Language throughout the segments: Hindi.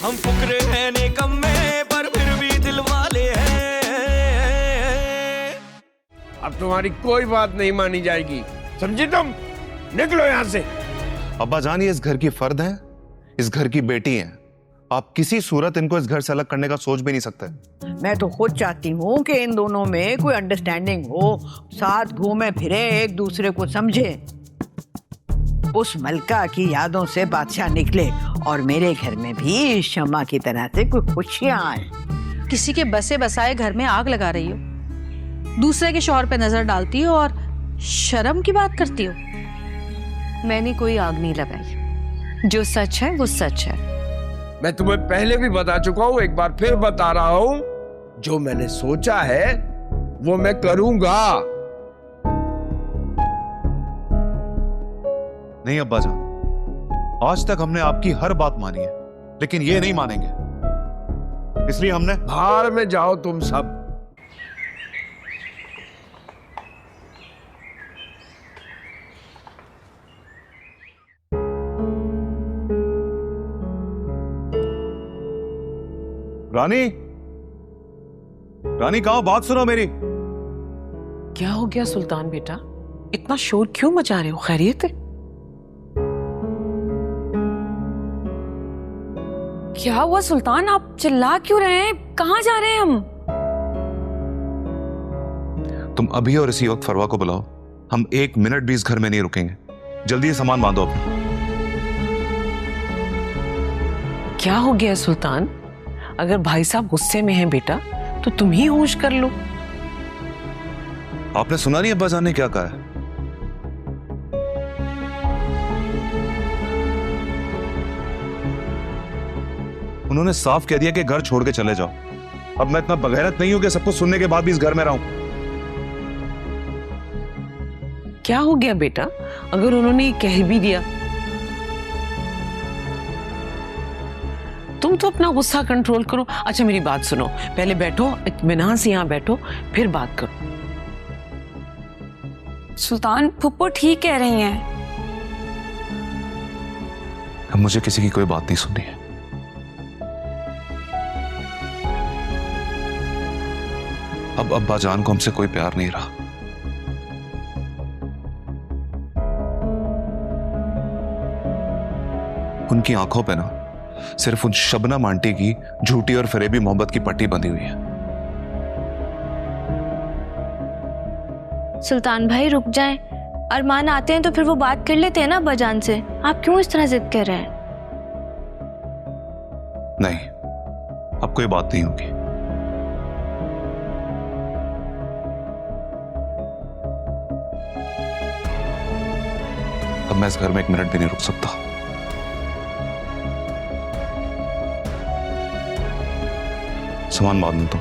हम फुकरे हैं निकम्मे पर फिर भी दिल वाले हैं। अब तुम्हारी कोई बात नहीं मानी जाएगी, समझी तुम? निकलो यहाँ से। अब्बा जान, ये इस घर की फर्द हैं, इस घर की बेटी हैं। आप किसी सूरत इनको इस घर से अलग करने का सोच भी नहीं सकते। मैं तो खुद चाहती हूँ कि इन दोनों में कोई अंडरस्टैंडिंग हो, साथ घूमे फिरे, एक दूसरे को समझे। उस मलका की यादों से बादशाह निकले और मेरे घर में भी शम्मा की तरह से कोई खुशियां आए। किसी के बसे बसाए घर में आग लगा रही हो, दूसरे के शौहर पे नजर डालती हो और शर्म की बात करती हो। मैंने कोई आग नहीं लगाई, जो सच है वो सच है। मैं तुम्हें पहले भी बता चुका हूँ, एक बार फिर बता रहा हूँ, जो मैंने सोचा है वो मैं करूंगा। नहीं अब्बा जान, आज तक हमने आपकी हर बात मानी है, लेकिन ये नहीं मानेंगे, इसलिए हमने। बाहर में जाओ तुम सब। रानी, रानी कहाँ? बात सुनो मेरी। क्या हो गया सुल्तान बेटा, इतना शोर क्यों मचा रहे हो? खैरियत है? क्या हुआ सुल्तान, आप चिल्ला क्यों रहे हैं? कहाँ जा रहे हैं हम? तुम अभी और इसी वक्त फरवा को बुलाओ, हम 1 मिनट भी इस घर में नहीं रुकेंगे। जल्दी ये सामान बांधो अपना। क्या हो गया सुल्तान? अगर भाई साहब गुस्से में हैं बेटा, तो तुम ही होश कर लो। आपने सुना नहीं अब्बा जान ने क्या कहा है? उन्होंने साफ कह दिया कि घर छोड़ के चले जाओ। अब मैं इतना बगैरत नहीं हूं कि सब कुछ सुनने के बाद भी इस घर में रहूं। क्या हो गया बेटा, अगर उन्होंने कह भी दिया? तुम तो अपना गुस्सा कंट्रोल करो। अच्छा मेरी बात सुनो, पहले बैठो, इत्मीनान से यहाँ बैठो, फिर बात करो। सुल्तान फुप्पो ठीक कह रही हैं। अब मुझे किसी की कोई बात नहीं सुननी है। अब अब्बा जान को हमसे कोई प्यार नहीं रहा। उनकी आंखों पे ना सिर्फ उन शबनम आंटी की झूठी और फरेबी मोहब्बत की पट्टी बंधी हुई है। सुल्तान भाई रुक जाएं, अरमान आते हैं तो फिर वो बात कर लेते हैं ना अब्बाजान से। आप क्यों इस तरह जिद कर रहे हैं? नहीं, अब कोई बात नहीं होगी। अब मैं इस घर में 1 मिनट भी नहीं रुक सकता। सामान बांध दो तुम।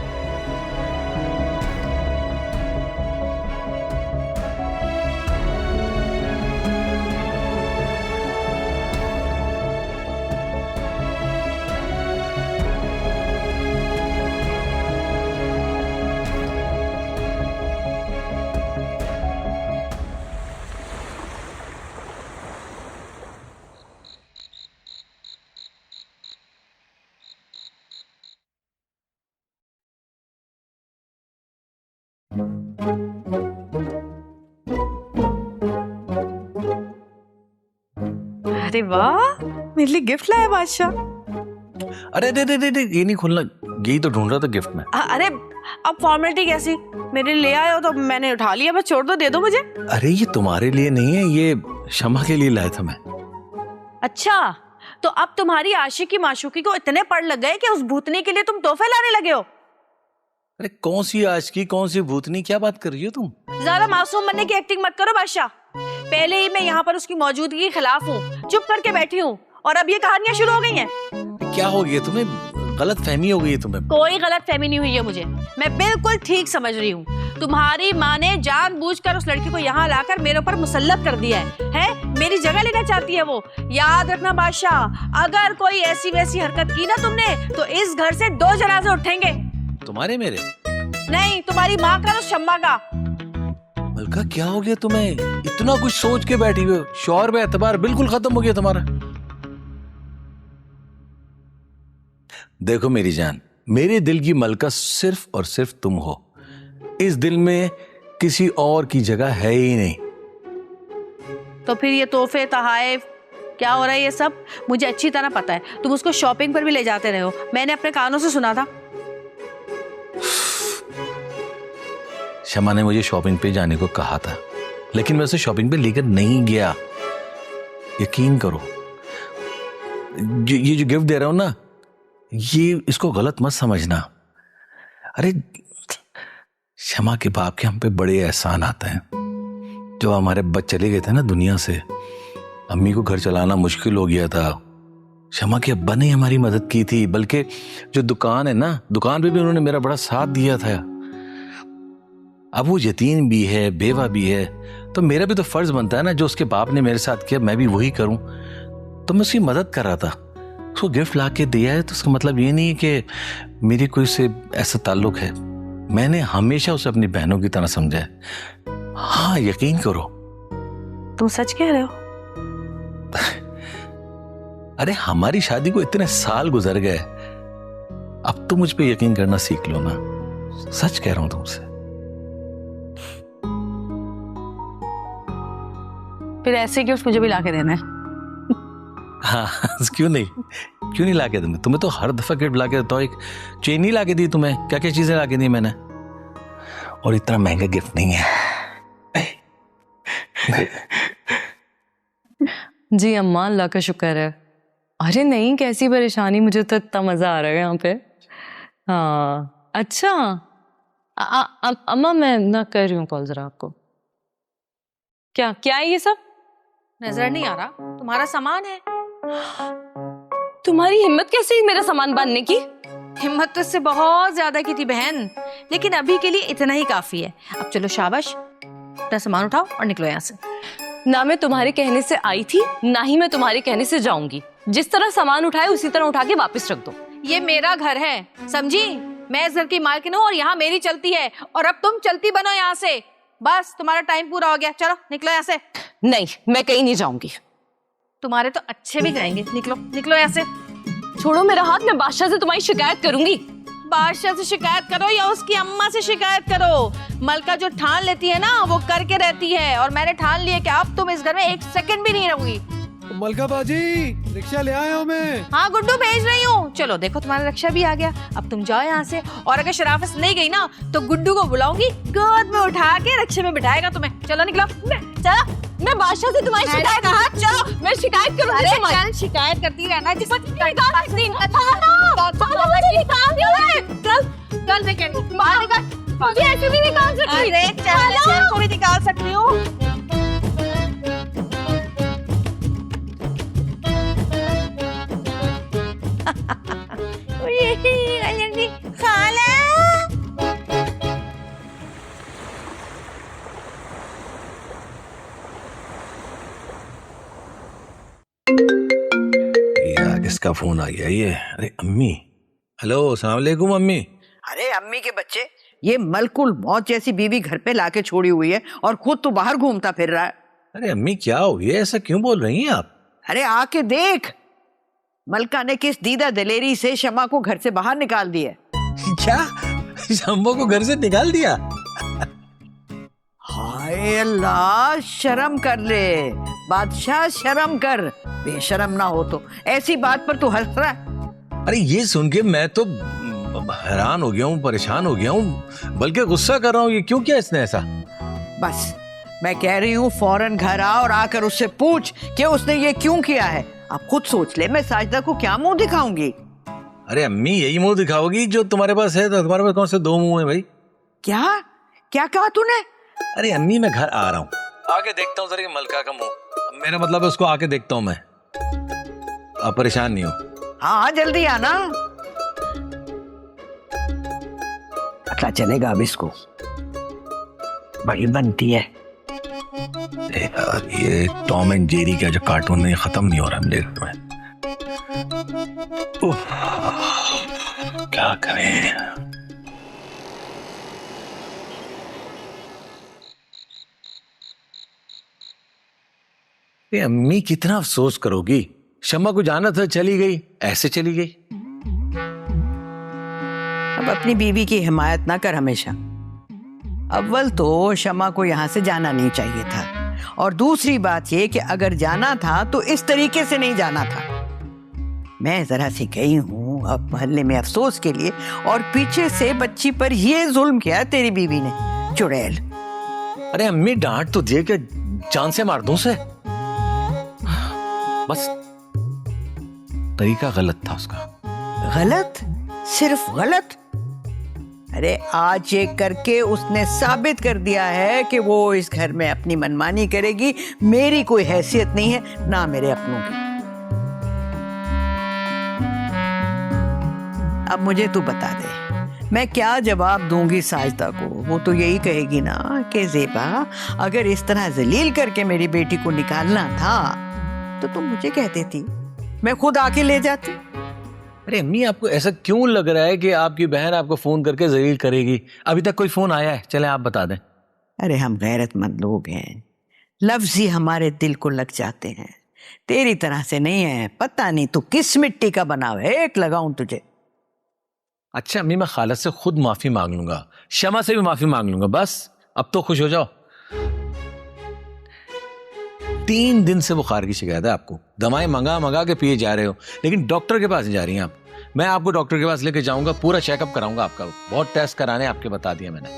अरे वाह, मेरे लिए गिफ्ट लाया बादशाह। अरे दे ये नहीं खोलना, यही तो ढूंढ रहा था गिफ्ट में। अरे अब फॉर्मेलिटी कैसी? मेरे ले आए हो तो मैंने उठा लिया, बस छोड़ दे दो मुझे। अरे ये तुम्हारे लिए नहीं है, ये शमा के लिए लाया था मैं। अच्छा, तो अब तुम्हारी आशिकी माशूकी को इतने पड़ लग गए कि उस भूतनी के लिए तुम तोहफे लाने लगे हो। अरे कौन सी आशिकी, कौन सी भूतनी, क्या बात कर रही हो तुम? ज्यादा मासूम बनने की एक्टिंग मत करो बादशाह। पहले ही मैं यहाँ पर उसकी मौजूदगी के खिलाफ हूँ, चुप करके बैठी हूँ, और अब ये कहानियां शुरू हो गई हैं। क्या हो गया तुम्हें? गलत फहमी हो गई है तुम्हें? कोई गलत फहमी नहीं हुई है मुझे, मैं बिल्कुल ठीक समझ रही हूँ। तुम्हारी माँ ने जानबूझकर उस लड़की को यहाँ लाकर मेरे ऊपर मुसल्लत कर दिया है? मेरी जगह लेना चाहती है वो। याद रखना बादशाह, अगर कोई ऐसी वैसी हरकत की ना तुमने तो इस घर से 2 जनाजे उठेंगे। तुम्हारे मेरे? नहीं, तुम्हारी माँ का और शम्मा का। मलका क्या हो गया तुम्हें? इतना कुछ सोच के बैठी हुई हो, शौहर पे एतबार बिल्कुल खत्म हो गया तुम्हारा। देखो मेरी जान, मेरे दिल की मलका सिर्फ और सिर्फ तुम हो। इस दिल में किसी और की जगह है ही नहीं। तो फिर ये तोहफे तहाइफ क्या हो रहा है ये सब? मुझे अच्छी तरह पता है, तुम उसको शॉपिंग पर भी ले जाते रहे हो, मैंने अपने कानों से सुना था। शमा ने मुझे शॉपिंग पे जाने को कहा था, लेकिन मैं उसे शॉपिंग पे लेकर नहीं गया। यकीन करो, ये जो गिफ्ट दे रहा हूं ना, ये इसको गलत मत समझना। अरे शमा के बाप के हम पे बड़े एहसान आते हैं। जब हमारे बच्चे चले गए थे ना दुनिया से, अम्मी को घर चलाना मुश्किल हो गया था। शमा के अब्बा ने हमारी मदद की थी, बल्कि जो दुकान है ना, दुकान पे भी उन्होंने मेरा बड़ा साथ दिया था। अब वो यतीम भी है, बेवा भी है, तो मेरा भी तो फर्ज बनता है ना, जो उसके बाप ने मेरे साथ किया मैं भी वही करूं। तो मैं उसकी मदद कर रहा था। उसको गिफ्ट ला के दिया है तो उसका मतलब ये नहीं है कि मेरी कोई से ऐसा ताल्लुक है। मैंने हमेशा उसे अपनी बहनों की तरह समझा है। हाँ, यकीन करो। तुम सच कह रहे हो? अरे हमारी शादी को इतने साल गुजर गए, अब तो मुझ पे यकीन करना सीख लो ना। सच कह रहा हूं तुमसे। फिर ऐसे गिफ्ट मुझे भी ला के देना है। हाँ, क्यों नहीं ला के दूंगा? तुम्हें तो हर दफा गिफ्ट ला के देता हूँ। एक चेन ही ला के दी तुम्हें, क्या क्या चीजें ला के दी मैंने, और इतना महंगा गिफ्ट नहीं है। जी अम्मा, अल्लाह का शुक्र है। अरे नहीं, कैसी परेशानी, मुझे तो इतना मजा आ रहा है यहाँ पे। हाँ अच्छा, अम्मा मैं ना कर रही हूँ कॉल जरा आपको। क्या क्या है ये सब? नजर नहीं आ रहा? तुम्हारा सामान है। तुम्हारी हिम्मत कैसे हुई मेरा सामान बांधने की? हिम्मत तो इससे बहुत ज्यादा की थी बहन, लेकिन अभी के लिए इतना ही काफी है। अब चलो शाबाश, अपना सामान उठाओ और निकलो यहाँ से। ना मैं तुम्हारे कहने से आई थी, ना ही मैं तुम्हारे कहने से जाऊंगी। जिस तरह सामान उठाए उसी तरह उठा के वापस रख दो। ये मेरा घर है, समझी? मैं इस घर की मालकिन हूँ और यहाँ मेरी चलती है, और अब तुम चलती बनो यहाँ से। बस तुम्हारा टाइम पूरा हो गया, चलो निकलो यहाँ से। नहीं, मैं कहीं नहीं जाऊंगी। तुम्हारे तो अच्छे भी कहेंगे, निकलो निकलो यहाँ से। छोड़ो मेरा हाथ, मैं बादशाह से तुम्हारी शिकायत करूंगी। बादशाह से शिकायत करो या उसकी अम्मा से शिकायत करो। मलका जो ठान लेती है ना, वो करके रहती है, और मैंने ठान लिया कि अब तुम इस घर में एक सेकंड भी नहीं रहूंगी। मलका बाजी, रिक्शा ले आया हूँ मैं। हाँ गुड्डू, भेज रही हूँ। चलो देखो, तुम्हारा रिक्शा भी आ गया। अब तुम जाओ यहाँ से, और अगर शराफत नहीं गई ना तो गुड्डू को बुलाऊंगी, गोद में उठा के रिक्शे में बिठाएगा तुम्हें। चलो निकलो, चलो। मैं बादशाह से तुम्हारी शिकायत, चलो मैं शिकायत करूंगी। चल शिकायत करती रहना। चल ऐसे भी निकाल सकती, निकाल सकती हूँ। किसका फोन आ गया ये? अरे अम्मी। हेलो, अस्सलाम वालेकुम अम्मी। अरे अम्मी के बच्चे, ये मलकुल मौत जैसी बीवी घर पे लाके छोड़ी हुई है और खुद तो बाहर घूमता फिर रहा है। अरे अम्मी क्या हो गया, ऐसा क्यों बोल रही हैं आप? अरे आके देख, मलका ने किस दीदा दलेरी से शमा को घर से बाहर निकाल दिया। क्या? शम्बो को घर से निकाल दिया? हाय अल्लाह, शर्म कर ले बादशाह, शर्म कर। बेशरम ना हो तो ऐसी बात पर तू हंस रहा है। अरे ये सुन के मैं तो हैरान हो गया हूँ, परेशान हो गया हूँ, बल्कि गुस्सा कर रहा हूँ। ये क्यों किया इसने ऐसा? बस मैं कह रही हूँ फौरन घर आ और आकर उससे पूछ कि उसने ये क्यों किया है। आप खुद सोच ले, मैं साजिदा को क्या मुंह दिखाऊंगी? अरे अम्मी, यही मुंह दिखाओगी जो तुम्हारे पास है? तो तुम्हारे पास कौन से दो मुंह है भाई? क्या क्या कहा तूने? अरे अम्मी, मैं घर आ रहा हूँ, आके देखता हूँ जरा मलका का मुंह। मेरा मतलब है उसको आके देखता हूँ मैं। आप परेशान नहीं हो? हाँ जल्दी आना, पता चलेगा अब इसको, बड़ी बनती है। यार ये टॉम एंड जेरी का जो कार्टून है खत्म नहीं हो रहा मेरे घर में। क्या करें? अम्मी कितना अफसोस करोगी? शम्मा को जाना था, चली गई, ऐसे चली गई। अब अपनी बीवी की हिमायत ना कर हमेशा। अव्वल तो शमा को यहाँ से जाना नहीं चाहिए था, और दूसरी बात ये कि अगर जाना था तो इस तरीके से नहीं जाना था। मैं जरा सी गई हूँ अब मोहल्ले में अफसोस के लिए, और पीछे से बच्ची पर ये जुल्म किया तेरी बीवी ने, चुड़ैल। अरे अम्मी डांट तो दिए कि जान से मार दूं से, बस तरीका गलत था उसका। गलत? सिर्फ गलत? अरे आज ये करके उसने साबित कर दिया है कि वो इस घर में अपनी मनमानी करेगी। मेरी कोई हैसियत नहीं है, ना मेरे अपनों की। अब मुझे तू बता दे, मैं क्या जवाब दूंगी साजिदा को? वो तो यही कहेगी ना कि ज़ेबा, अगर इस तरह जलील करके मेरी बेटी को निकालना था तो तुम मुझे कह देती, मैं खुद आके ले जाती। अरे अम्मी आपको ऐसा क्यों लग रहा है कि आपकी बहन आपको फोन करके जलील करेगी? अभी तक कोई फोन आया है? चले आप बता दें। अरे हम गैरतमंद लोग हैं, लफ्ज ही हमारे दिल को लग जाते हैं। तेरी तरह से नहीं है, पता नहीं तू किस मिट्टी का बना हुआ है, एक लगाऊं तुझे। अच्छा अम्मी, मैं खाला से खुद माफी मांग लूंगा, शमा से भी माफी मांग लूंगा, बस अब तो खुश हो जाओ। 3 दिन से बुखार की शिकायत है आपको, दवाएं मंगा के पिए जा रहे हो, लेकिन डॉक्टर के पास नहीं जा रही हैं आप। मैं आपको डॉक्टर के पास लेके जाऊंगा, पूरा चेकअप कराऊंगा आपका, बहुत टेस्ट कराने आपके बता दिया मैंने।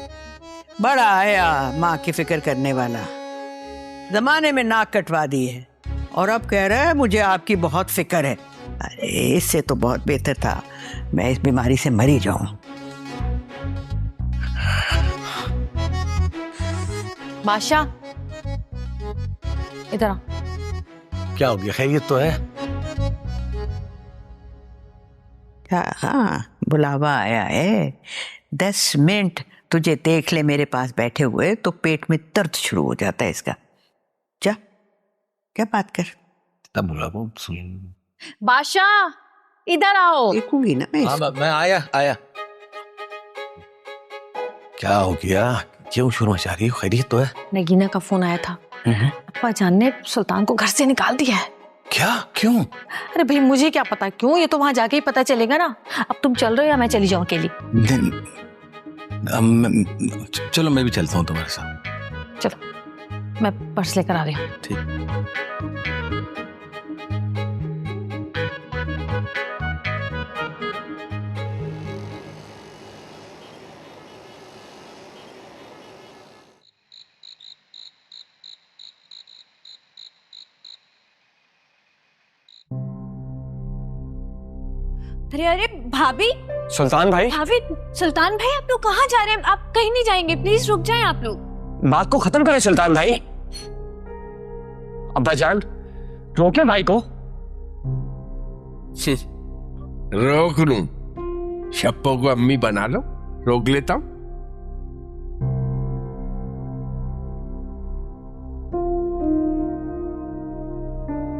बड़ा आया माँ की फिक्र करने वाला, जमाने में नाक कटवा दी है और अब कह रहा है मुझे आपकी बहुत फिक्र है। अरे इससे तो बहुत बेहतर था मैं इस बीमारी से मरी जाऊं। बादशाह इधर आ। क्या हो गया, खैरियत तो है? हाँ बुलावा आया है। 10 मिनट तुझे देख ले मेरे पास बैठे हुए तो पेट में दर्द शुरू हो जाता है इसका। जा क्या बात कर। तब बुलावा सुन। बादशाह इधर आओ। देखूंगी ना मैं। हाँ मैं आया। क्या हो गया, क्यों शुरू मचा रही हो? खैरियत तो है? नगीना का फोन आया था, अब्बा जान ने सुल्तान को घर से निकाल दिया है। क्या? क्यों? अरे भाई मुझे क्या पता क्यों, ये तो वहां जाके ही पता चलेगा ना। अब तुम चल रहे हो या मैं चली जाऊं अकेली? चलो मैं भी चलता हूँ तुम्हारे साथ। चलो मैं पर्स लेकर आ रही हूँ। ठीक। अरे अरे भाभी, सुल्तान भाई, भाभी, सुल्तान भाई आप लोग कहाँ जा रहे हैं? आप कहीं नहीं जाएंगे, प्लीज रुक जाएं आप लोग। बात को खत्म करें सुल्तान भाई। अब्बा जान रोके भाई को। रोक लूं? शप्पो को अम्मी बना लो, रोक लेता हूं।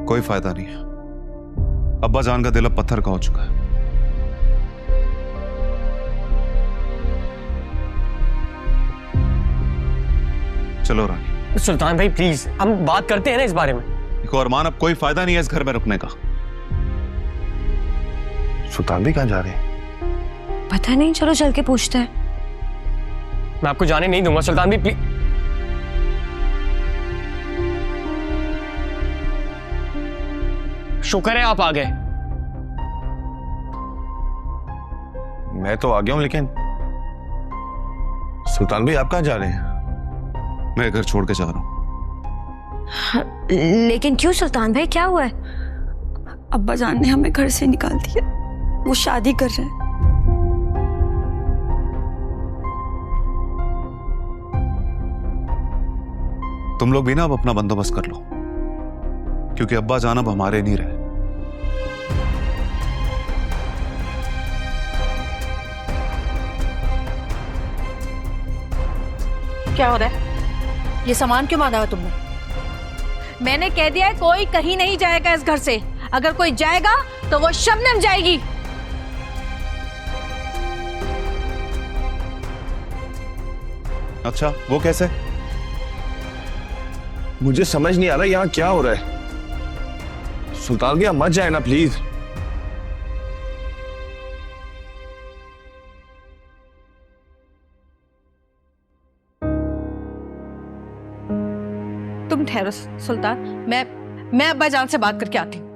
कोई फायदा नहीं है, अब्बा जान का दिल अब पत्थर का हो चुका है। चलो रानी। सुल्तान भाई प्लीज हम बात करते हैं ना इस बारे में। देखो अरमान, अब कोई फायदा नहीं है इस घर में रुकने का। सुल्तान भी कहां जा रहे हैं? पता नहीं, चलो चल के पूछते हैं। मैं आपको जाने नहीं दूंगा सुल्तान भी, प्लीज। शुक्र है आप आ गए। मैं तो आ गया हूं, लेकिन सुल्तान भी आप कहां जा रहे हैं? मैं घर छोड़ के जा रहा हूं। लेकिन क्यों सुल्तान भाई, क्या हुआ है? अब्बा जान ने हमें घर से निकाल दिया, वो शादी कर रहे हैं। तुम लोग भी ना अब अपना बंदोबस्त कर लो, क्योंकि अब्बा जान अब हमारे नहीं रहे। क्या हो रहा है? ये सामान क्यों बांधा हुआ तुमने? मैंने कह दिया है कोई कहीं नहीं जाएगा इस घर से। अगर कोई जाएगा तो वो शबनम जाएगी। अच्छा वो कैसे? मुझे समझ नहीं आ रहा यहाँ क्या हो रहा है। सुल्तान भैया मत जाए ना प्लीज। तुम ठहरो सुल्तान, मैं अब्बा जान से बात करके आती हूँ।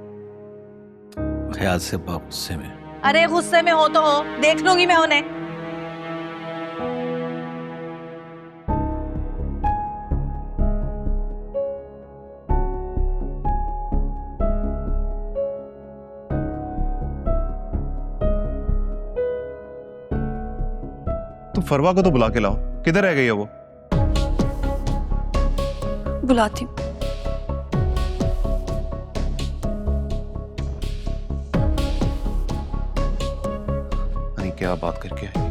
ख्याल से बहुत गुस्से में। अरे गुस्से में हो तो हो, देख लूंगी मैं उन्हें। तो फरवा को तो बुला के लाओ, किधर रह गई है वो? बुलाती हूँ। नहीं, क्या बात करके आई है?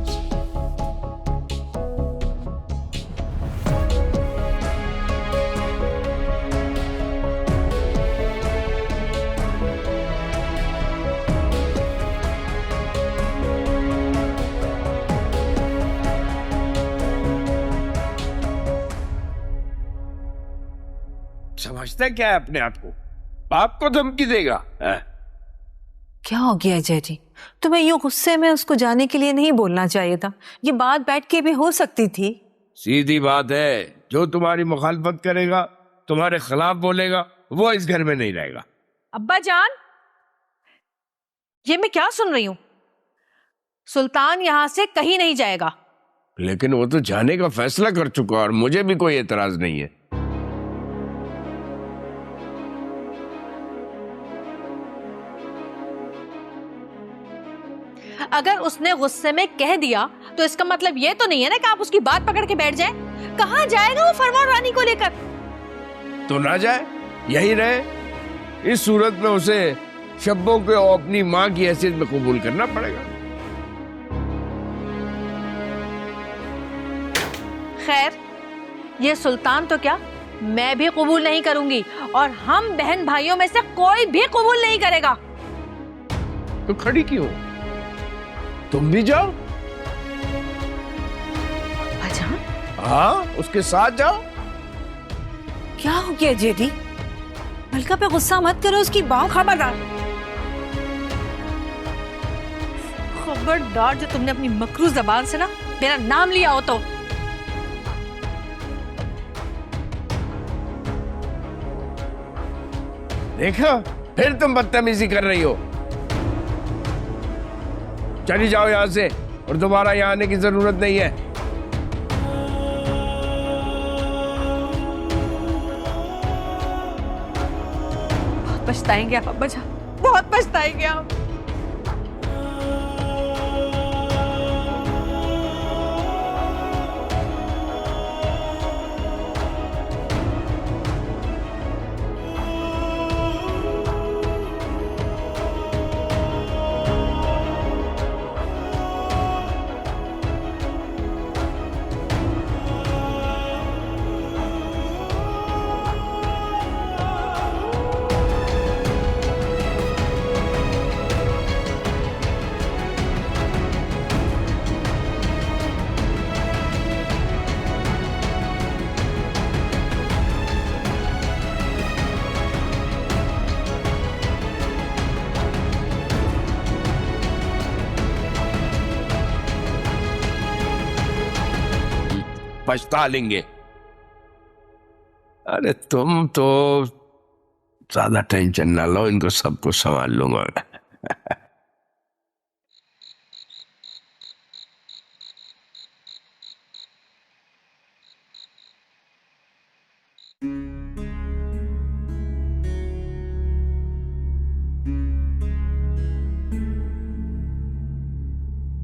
समझता क्या है अपने आप को? बाप को धमकी देगा? क्या हो गया अजय जी, तुम्हें यूं गुस्से में उसको जाने के लिए नहीं बोलना चाहिए था। ये बात बैठ के भी हो सकती थी। सीधी बात है, जो तुम्हारी मुखालफत करेगा, तुम्हारे खिलाफ बोलेगा, वो इस घर में नहीं रहेगा। अब्बा जान, ये मैं क्या सुन रही हूं? सुल्तान यहां से कहीं नहीं जाएगा। लेकिन वो तो जाने का फैसला कर चुका और मुझे भी कोई एतराज नहीं है। अगर उसने गुस्से में कह दिया तो इसका मतलब ये तो नहीं है ना कि आप उसकी बात पकड़ के बैठ जाएं। कहां जाएगा वो फरमान रानी को लेकर? तो ना जाए, यही रहे। इस सूरत में उसे शब्बों को अपनी मां की हैसियत में कबूल करना पड़ेगा। खैर, ये सुल्तान तो क्या, मैं भी कबूल नहीं करूंगी और हम बहन भाइयों में से कोई भी कबूल नहीं करेगा। तो खड़ी क्यों? तुम भी जाओ। अच्छा, हाँ, उसके साथ जाओ। क्या हो गया जेडी? मलका पे गुस्सा मत करो, उसकी बात। खबरदार जो तुमने अपनी मकरू जबान से ना मेरा नाम लिया हो तो। देखो, फिर तुम बदतमीजी कर रही हो। चली जाओ यहां से और दोबारा यहां आने की जरूरत नहीं है। बहुत पछताएंगे आप अब्बा जान, बहुत पछताएंगे आप। पछता लेंगे। अरे तुम तो ज्यादा टेंशन ना लो, इनको सबको संभाल लूंगा।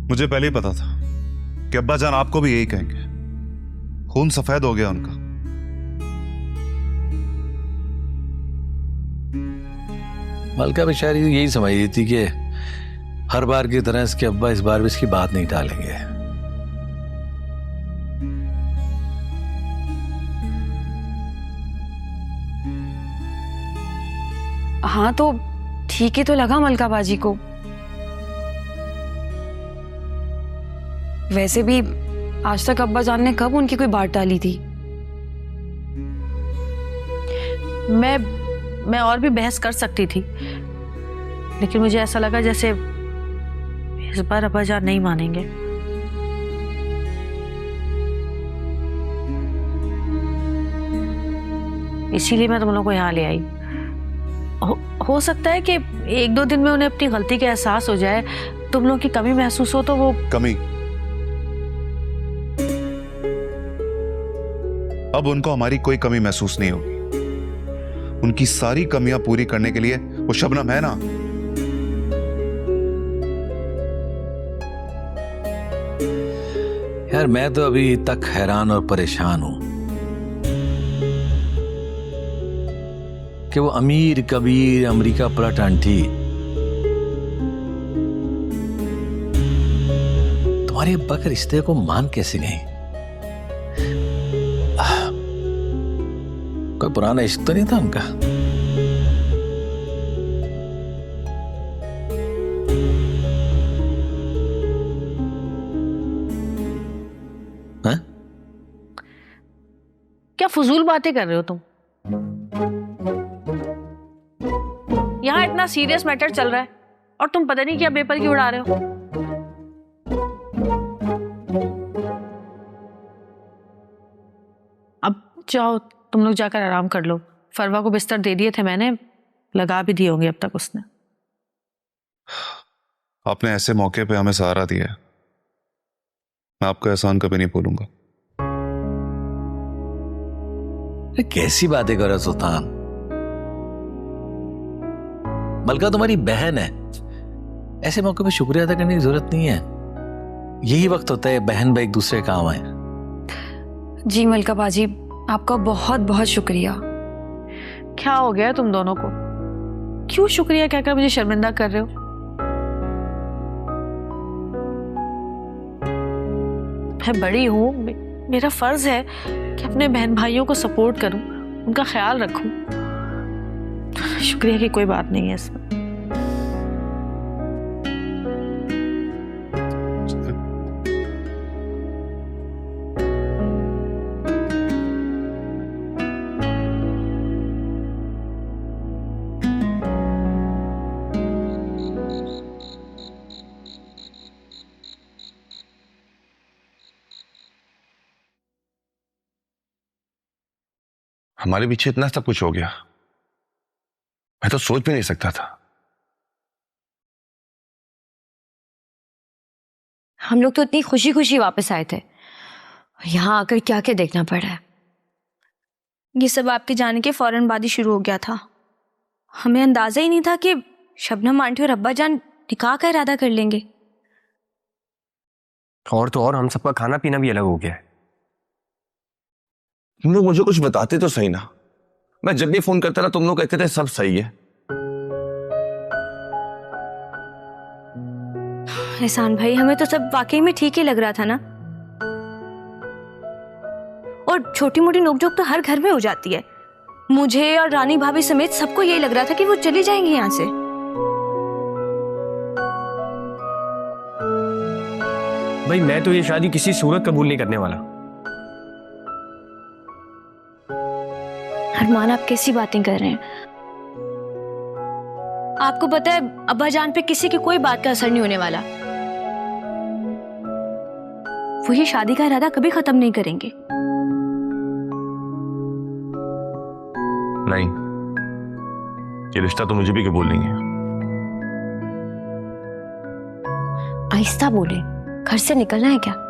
मुझे पहले ही पता था कि अब्बा जान आपको भी यही कहेंगे। खून सफेद हो गया उनका। मलका बेचारी यही समझ रही थी कि हर बार की तरह इसके अब्बा इस बार भी इसकी बात नहीं टालेंगे। हाँ तो ठीक ही तो लगा मलका बाजी को। वैसे भी आज तक अब्बा जान ने कब उनकी कोई बात टाली थी? मैं और भी बहस कर सकती थी, लेकिन मुझे ऐसा लगा जैसे इस बार अब्बा जान नहीं मानेंगे। इसीलिए मैं तुम लोगों को यहाँ ले आई। हो सकता है कि 1-2 दिन में उन्हें अपनी गलती का एहसास हो जाए, तुम लोगों की कमी महसूस हो तो वो कमी? अब उनको हमारी कोई कमी महसूस नहीं होगी। उनकी सारी कमियां पूरी करने के लिए वो शबनम है ना। यार मैं तो अभी तक हैरान और परेशान हूं कि वो अमीर कबीर अमेरिका पलट आंटी तुम्हारे अब्बा के रिश्ते को मान कैसे गई? कोई पुराना इश्क तो नहीं था उनका? हाँ? क्या फजूल बातें कर रहे हो तुम? यहाँ इतना सीरियस मैटर चल रहा है और तुम पता नहीं क्या पेपर क्यों उड़ा रहे हो। अब जाओ तुम लोग जाकर आराम कर लो। फरवा को बिस्तर दे दिए थे मैंने, लगा भी दिए होंगे अब तक उसने। आपने ऐसे मौके पे हमें सहारा दिया है, मैं आपको एहसान कभी नहीं भूलूंगा। कैसी बातें कर रहे हो सुल्तान? मलका तुम्हारी बहन है, ऐसे मौके पे शुक्रिया अदा करने की जरूरत नहीं है। यही वक्त होता है बहन भाई एक दूसरे काम आए। जी मलका बाजी, आपका बहुत बहुत शुक्रिया। क्या हो गया तुम दोनों को? क्यों शुक्रिया कहकर मुझे शर्मिंदा कर रहे हो? मैं बड़ी हूं, मेरा फर्ज है कि अपने बहन भाइयों को सपोर्ट करूं, उनका ख्याल रखूं। शुक्रिया की कोई बात नहीं है इसमें। हमारे पीछे इतना सब कुछ हो गया, मैं तो सोच भी नहीं सकता था। हम लोग तो इतनी खुशी खुशी वापस आए थे, यहाँ आकर क्या क्या देखना पड़ा है। ये सब आपके जाने के फौरन बाद ही शुरू हो गया था। हमें अंदाजा ही नहीं था कि शबनम आंटी और अब्बा जान निकाह का इरादा कर लेंगे। और तो और हम सबका खाना पीना भी अलग हो गया है। तुम लोग मुझे कुछ बताते तो सही ना। मैं जब भी फोन करता रहा तुम लोग कहते थे सब सही है। एहसान भाई, हमें तो सब वाकई में ठीक ही लग रहा था ना। और छोटी मोटी नोकझोंक तो हर घर में हो जाती है। मुझे और रानी भाभी समेत सबको यही लग रहा था कि वो चली जाएंगी यहाँ से। भाई मैं तो ये शादी किसी सूरत कबूल नहीं करने वाला। अरमान, आप कैसी बातें कर रहे हैं? आपको पता है अब्बा जान पे किसी की कोई बात का असर नहीं होने वाला। वो ये शादी का इरादा कभी खत्म नहीं करेंगे। नहीं, ये रिश्ता तो मुझे भी कबूल नहीं है। आहिस्ता बोले, घर से निकलना है क्या?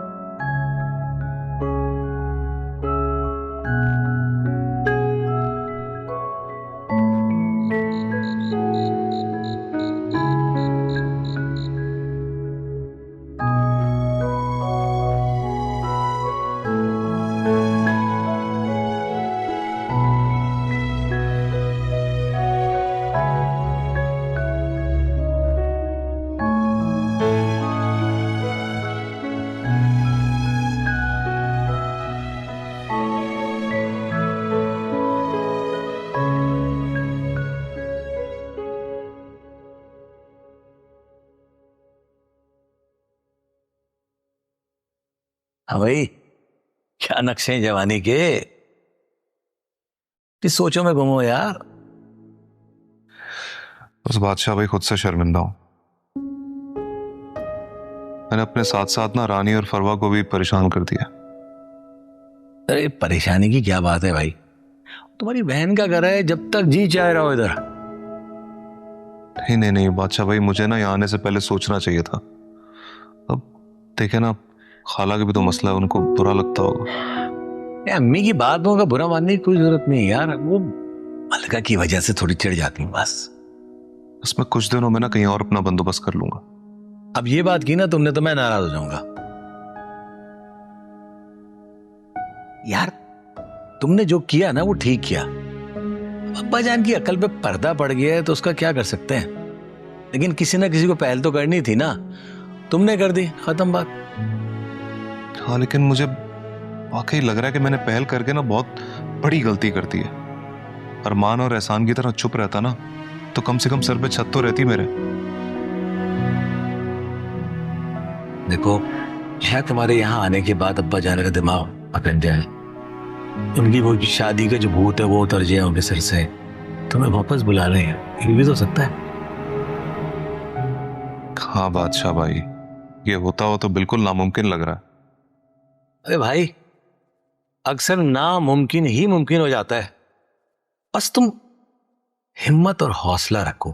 हाँ भाई, क्या नक्शे जवानी के, किस सोचों में गुम हो यार? बस बादशाह भाई खुद से शर्मिंदा हूं। मैंने अपने साथ साथ ना रानी और फरवा को भी परेशान कर दिया। अरे परेशानी की क्या बात है भाई, तुम्हारी बहन का घर है, जब तक जी चाह रहा हो इधर। नहीं नहीं नहीं बादशाह भाई, मुझे ना यहाँ आने से पहले सोचना चाहिए था। अब देखे ना, खाला का भी तो मसला है, उनको बुरा लगता होगा। अम्मी की बातों का बुरा मानने की कोई जरूरत नहीं यार, वो मलका की वजह से थोड़ी चिढ़ जाती है बस। इसमें कुछ दिनों में ना कहीं और अपना बंदोबस्त कर लूंगा। अब ये बात की ना तुमने तो मैं नाराज हो जाऊंगा। यार तुमने जो किया ना वो ठीक किया। अब्बा जान की अकल पे पर्दा पड़ गया है तो उसका क्या कर सकते हैं, लेकिन किसी ना किसी को पहल तो करनी थी ना, तुमने कर दी, खत्म बात। हाँ लेकिन मुझे वाकई लग रहा है कि मैंने पहल करके ना बहुत बड़ी गलती कर दी है। अरमान और एहसान की तरह चुप रहता ना तो कम से कम सर पे छत तो रहती मेरे। देखो शायद तुम्हारे यहाँ आने के बाद अब्बा जाने का दिमाग पकड़ जाए, उनकी वो शादी का जो भूत है वो उतर जाए उनके सिर से, तुम्हें वापस बुला रहे हैं, ये भी तो सकता है। हाँ बादशाह भाई, ये होता हो तो बिल्कुल नामुमकिन लग रहा है। अरे भाई अक्सर नामुमकिन ही मुमकिन हो जाता है, बस तुम हिम्मत और हौसला रखो,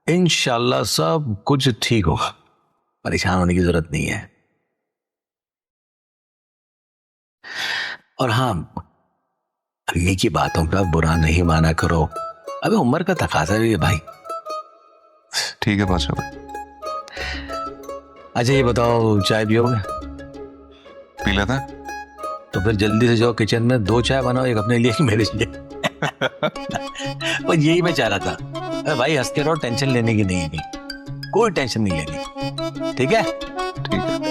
इंशाल्लाह सब कुछ ठीक होगा, परेशान होने की जरूरत नहीं है। और हाँ, अम्मी की बातों का बुरा नहीं माना करो, अबे उम्र का तकाजा भी है भाई। ठीक है बादशाह भाई। अच्छा ये बताओ, चाय पियोगे? पी लेता है। तो फिर जल्दी से जाओ किचन में, 2 चाय बनाओ, एक अपने लिए, एक मेरे लिए। और यही मैं चाह रहा था। अरे भाई हंसते रहो, टेंशन लेने की नहीं है, कोई टेंशन नहीं लेनी, ठीक है? ठीक है।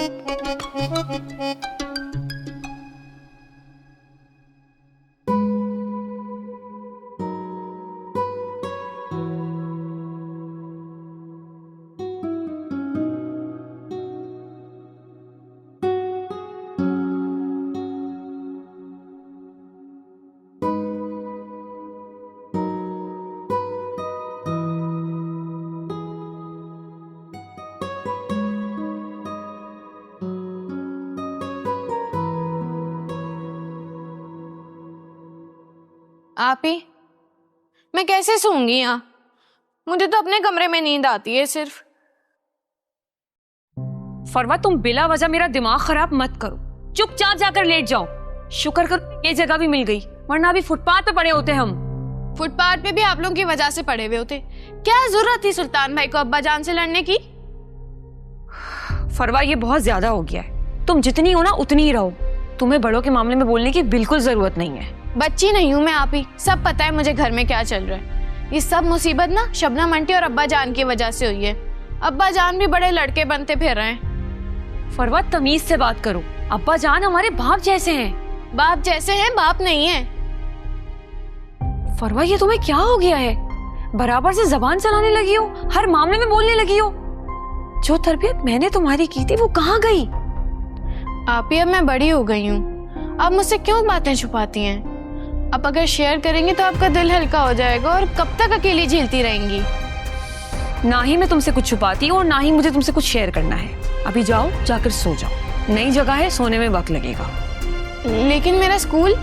आप ही, मैं कैसे सोऊंगी यहाँ? मुझे तो अपने कमरे में नींद आती है सिर्फ। फरवा तुम बिला वजह मेरा दिमाग खराब मत करो, चुपचाप जाकर लेट जाओ। शुक्र करो ये जगह भी मिल गई, वरना अभी फुटपाथ पे पड़े होते हम। फुटपाथ पे भी आप लोगों की वजह से पड़े हुए होते। क्या जरूरत थी सुल्तान भाई को अब्बा जान से लड़ने की? फरवा ये बहुत ज्यादा हो गया है, तुम जितनी हो ना उतनी ही रहो, तुम्हें बड़ों के मामले में बोलने की बिल्कुल जरूरत नहीं है। बच्ची नहीं हूँ मैं आप ही, सब पता है मुझे घर में क्या चल रहा है। ये सब मुसीबत ना शबनम आंटी और अब्बा जान की वजह से हुई है। अब्बा जान भी बड़े लड़के बनते फिर रहे हैं। फरवा तमीज से बात करो, अब्बा जान हमारे बाप जैसे हैं। बाप जैसे हैं, बाप नहीं है। फरवा ये तुम्हें क्या हो गया है? बराबर से जबान चलाने लगी हो, हर मामले में बोलने लगी हो। जो तरबियत मैंने तुम्हारी की थी वो कहाँ गई? आप ही अब मैं बड़ी हो गई हूँ, आप मुझसे क्यों बातें छुपाती हैं? अब अगर शेयर करेंगे तो आपका दिल हल्का हो जाएगा और कब तक अकेली झेलती रहेंगी? ना ही मैं तुमसे कुछ छुपाती हूँ और ना ही मुझे तुमसे कुछ शेयर करना है। अभी जाओ, जाकर सो जाओ, नई जगह है, सोने में वक्त लगेगा। लेकिन मेरा स्कूल?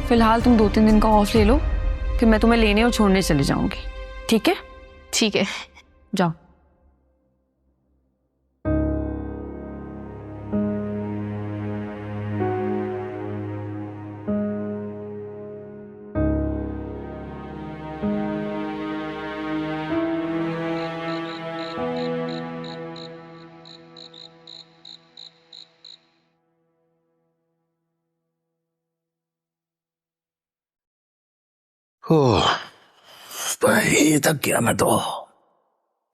फिलहाल तुम 2-3 दिन का ऑफ ले लो, फिर मैं तुम्हें लेने और छोड़ने चली जाऊंगी, ठीक है? ठीक है, जाओ। भाई थक गया मैं तो।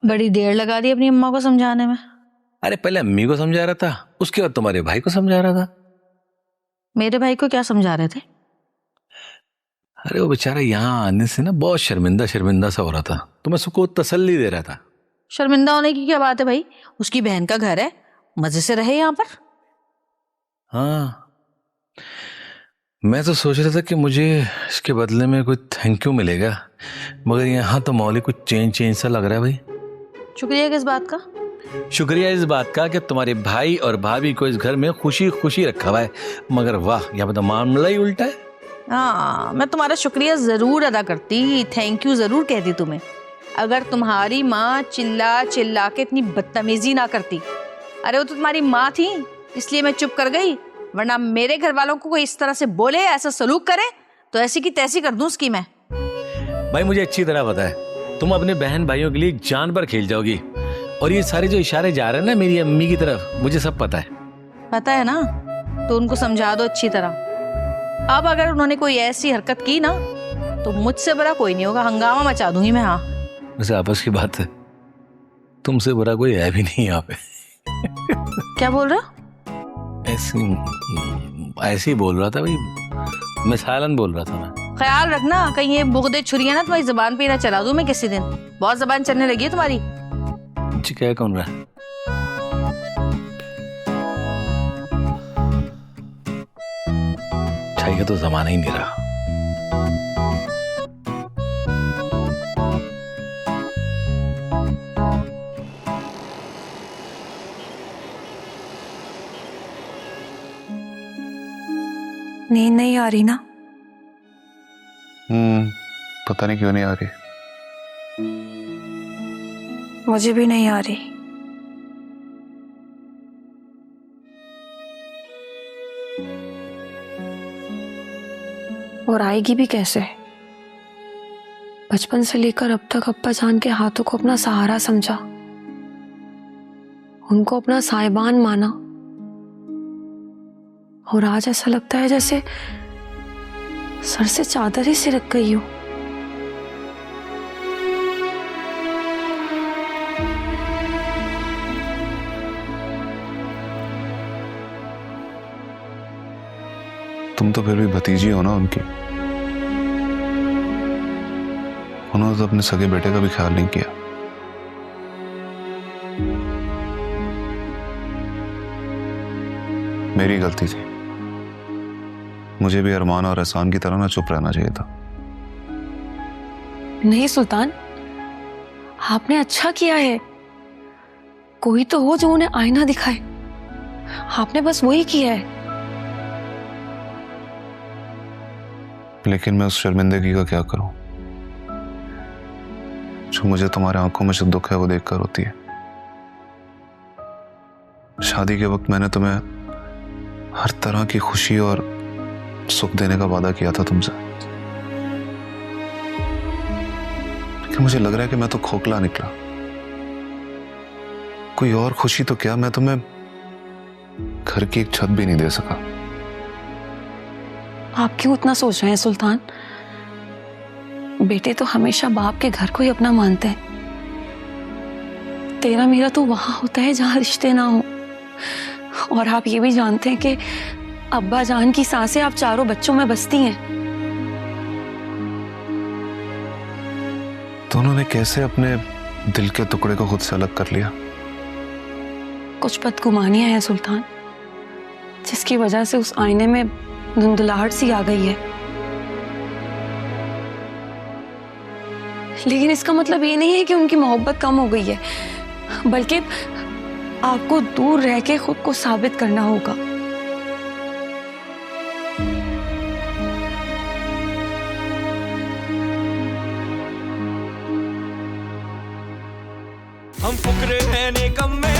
बड़ी देर लगा दी अपनी अम्मा को समझाने में। अरे पहले अम्मी को समझा रहा था, उसके बाद तुम्हारे भाई को समझा रहा था। मेरे भाई को क्या समझा रहे थे? अरे वो बेचारा यहाँ आने से ना बहुत शर्मिंदा शर्मिंदा सा हो रहा था, तो मैं उसको तसल्ली दे रहा था। शर्मिंदा होने की क्या बात है भाई, उसकी बहन का घर है, मजे से रहे यहाँ पर। हाँ मैं तो सोच रहा था कि मुझे इसके बदले में कोई थैंक यू मिलेगा, मगर यहाँ तो मौली कुछ चेंज सा लग रहा है भाई। शुक्रिया किस बात का? शुक्रिया इस बात का कि तुम्हारे भाई और भाभी को इस घर में खुशी खुशी रखा हुआ है, मगर वाह यहाँ पे तो मामला ही उल्टा है। हाँ, मैं तुम्हारा शुक्रिया जरूर अदा करती, थैंक यू जरूर कहती तुम्हें, अगर तुम्हारी माँ चिल्ला चिल्ला के इतनी बदतमीजी ना करती। अरे वो तो तुम्हारी माँ थी इसलिए मैं चुप कर गई, वरना मेरे घर वालों को कोई इस तरह से बोले, ऐसा सलूक करे तो ऐसी की तैसी कर दूं उसकी मैं। भाई मुझे अच्छी तरह पता है तुम अपने बहन भाइयों के लिए जान पर खेल जाओगी, और ये सारे जो इशारे जा रहे हैं ना मेरी अम्मी की तरफ, मुझे सब पता है। पता है ना, तो उनको समझा दो अच्छी तरह। अब अगर उन्होंने कोई ऐसी हरकत की ना तो मुझसे बुरा कोई नहीं होगा, हंगामा मचा दूंगी मैं। हाँ वैसे आपस की बात है, तुमसे बुरा कोई है भी नहीं यहाँ पे। क्या बोल रहा? ऐसे ही बोल रहा था भाई, मिसालन बोल रहा था मैं। ख्याल रखना कहीं ये बुगदे छुरियां ना तुम्हारी जबान पे ना चला दूं मैं किसी दिन, बहुत जबान चलने लगी है तुम्हारी। जी क्या कौन रहा है? चाय का तो जमाना ही नहीं रहा। नींद नहीं आ रही ना? पता नहीं क्यों नहीं आ रही। मुझे भी नहीं आ रही। और आएगी भी कैसे? बचपन से लेकर अब तक अब्बा जान के हाथों को अपना सहारा समझा, उनको अपना साहिबान माना, और आज ऐसा लगता है जैसे सर से चादर ही सिरक गई हो। तुम तो फिर भी भतीजी हो ना उनकी। उन्होंने तो अपने सगे बेटे का भी ख्याल नहीं किया। मेरी गलती थी, मुझे भी अरमान और एहसान की तरह ना चुप रहना चाहिए था। नहीं सुल्तान, आपने अच्छा किया है। कोई तो हो जो उन्हें आईना दिखाए, आपने बस वही किया है। लेकिन मैं उस शर्मिंदगी का क्या करूं जो मुझे तुम्हारे आंखों में जो दुख है वो देखकर होती है। शादी के वक्त मैंने तुम्हें हर तरह की खुशी और सुख देने का वादा किया था तुमसे, लेकिन मुझे लग रहा है कि मैं तो खोखला निकला। कोई और खुशी तो क्या, मैं तुम्हें घर की एक छत भी नहीं दे सका। आप क्यों इतना सोच रहे हैं सुल्तान? बेटे तो हमेशा बाप के घर को ही अपना मानते हैं। तेरा मेरा तो वहां होता है जहां रिश्ते ना हो। और आप ये भी जानते हैं कि अब्बा जान की सांसें आप चारों बच्चों में बसती हैं। तो उन्होंने कैसे अपने दिल के टुकड़े को खुद से अलग कर लिया? कुछ बदगुमानियां हैं सुल्तान, जिसकी वजह से उस आईने में धुंधलाहट सी आ गई है। लेकिन इसका मतलब ये नहीं है कि उनकी मोहब्बत कम हो गई है, बल्कि आपको दूर रह के खुद को साबित करना होगा। हम फुकरे हैं निकम्मे